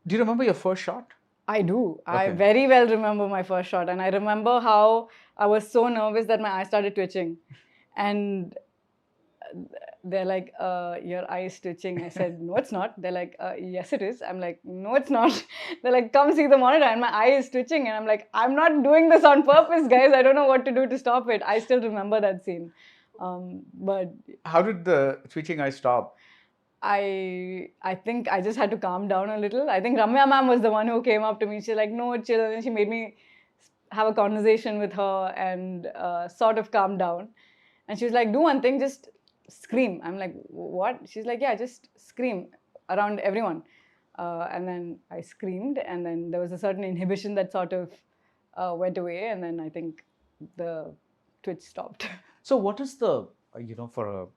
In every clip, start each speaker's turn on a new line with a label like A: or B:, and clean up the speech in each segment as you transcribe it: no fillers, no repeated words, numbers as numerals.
A: Do you remember your first shot?
B: I do. I
A: Okay.
B: very well remember my first shot, and I remember how I was so nervous that my eye started twitching, and they're like, your eye is twitching. I said, no, it's not. They're like, yes, it is. I'm like, no, it's not. They're like, come see the monitor. And my eye is twitching. And I'm like, I'm not doing this on purpose, guys. I don't know what to do to stop it. I still remember that scene. But
A: How did the twitching eye stop?
B: I think I just had to calm down a little. I think Ramya ma'am was the one who came up to me. She's like, no, chill. And she made me have a conversation with her and sort of calm down. And she was like, do one thing, just scream. I'm like, what? She's like, yeah, just scream around everyone. And then I screamed, and then there was a certain inhibition that sort of went away. And then I think the twitch stopped.
A: So what is the, for a,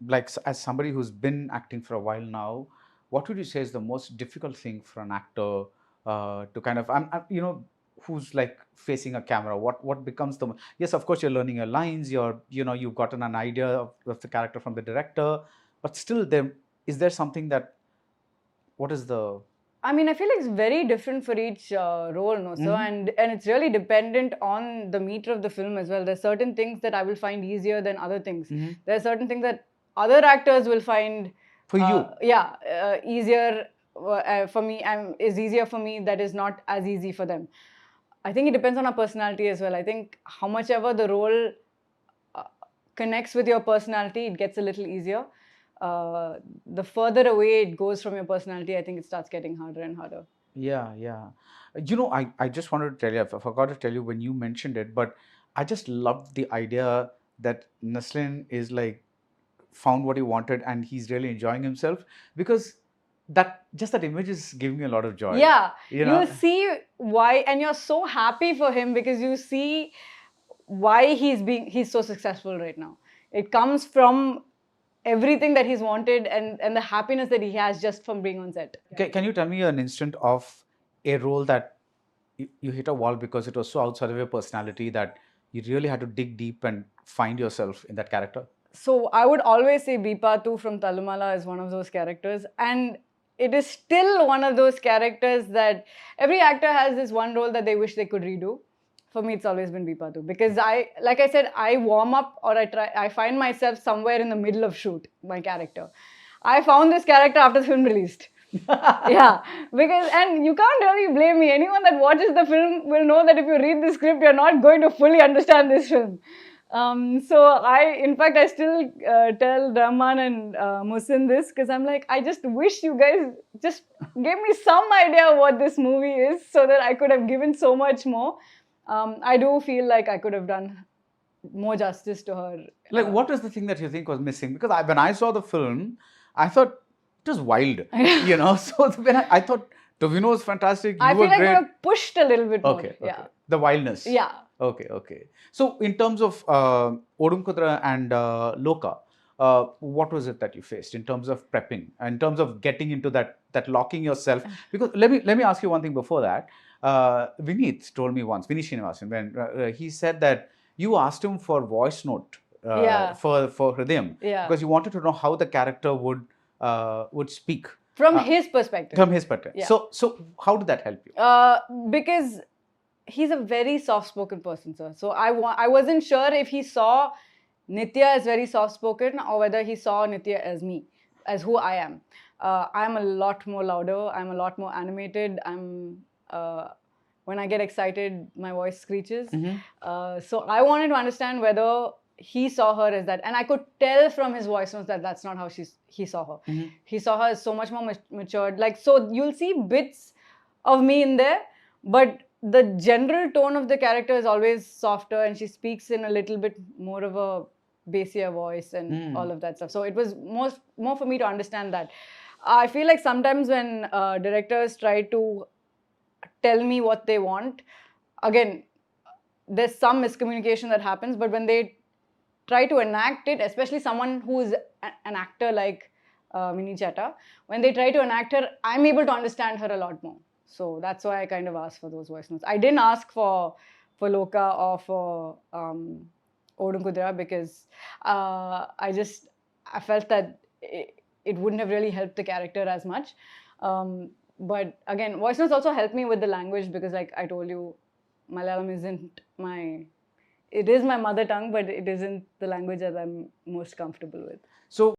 A: like as somebody who's been acting for a while now, what would you say is the most difficult thing for an actor to kind of, who's like facing a camera? What becomes the, yes, of course, you're learning your lines, you've gotten an idea of the character from the director, but still is there something that, what is the...
B: I mean, I feel like it's very different for each role, no? So, and it's really dependent on the meter of the film as well. There's certain things that I will find easier than other things. There are certain things that other actors will find
A: For you?
B: easier for me, and is easier for me that is not as easy for them. I think it depends on our personality as well. I think how much ever the role connects with your personality, it gets a little easier. The further away it goes from your personality, I think it starts getting harder and harder.
A: Yeah. I just wanted to tell you, I forgot to tell you when you mentioned it, but I just loved the idea that Naslin is like found what he wanted and he's really enjoying himself, because that image is giving me a lot of joy.
B: Yeah, you see why, and you're so happy for him because you see why he's so successful right now. It comes from everything that he's wanted and the happiness that he has just from being on set.
A: Can you tell me an instant of a role that you hit a wall because it was so outside of your personality that you really had to dig deep and find yourself in that character?
B: So I would always say Bipatu from Talumala is one of those characters, and it is still one of those characters that every actor has this one role that they wish they could redo. For me, it's always been Bipatu because like I said, I warm up or I find myself somewhere in the middle of shoot, my character. I found this character after the film released. Yeah, because, and you can't really blame me. Anyone that watches the film will know that if you read the script, you're not going to fully understand this film. So in fact, I still tell Rahman and Musin this because I'm like, I just wish you guys just gave me some idea of what this movie is so that I could have given so much more. I do feel like I could have done more justice to her.
A: Like, what was the thing that you think was missing? Because when I saw the film, I thought it was wild, So when I thought Tovino was fantastic,
B: I feel like we were pushed a little bit more.
A: Okay.
B: Yeah.
A: The wildness.
B: Yeah.
A: Okay. So in terms of Odum Kudra and Loka, what was it that you faced in terms of prepping, in terms of getting into that locking yourself? Because let me ask you one thing before that. Vineet told me once, Vineet Srinivasan, when he said that you asked him for voice note for Hridayam, because you wanted to know how the character would speak
B: from his perspective.
A: From his perspective. Yeah. So how did that help you?
B: Because he's a very soft-spoken person, sir. So I wasn't sure if he saw Nitya as very soft-spoken or whether he saw Nitya as me, as who I am. I'm a lot more louder. I'm a lot more animated. When I get excited, my voice screeches. So I wanted to understand whether he saw her as that. And I could tell from his voice notes that that's not how he saw her. He saw her as so much more matured. Like, so you'll see bits of me in there, but the general tone of the character is always softer and she speaks in a little bit more of a bassier voice and all of that stuff. So it was more for me to understand that. I feel like sometimes when directors try to tell me what they want, again, there's some miscommunication that happens, but when they try to enact it, especially someone who's an actor like Mini Chetta, when they try to enact her, I'm able to understand her a lot more. So that's why I kind of asked for those voice notes. I didn't ask for Loka or for Odum Kudra because I felt that it wouldn't have really helped the character as much. But again, voice notes also helped me with the language because, like I told you, Malayalam isn't it is my mother tongue, but it isn't the language that I'm most comfortable with.
A: So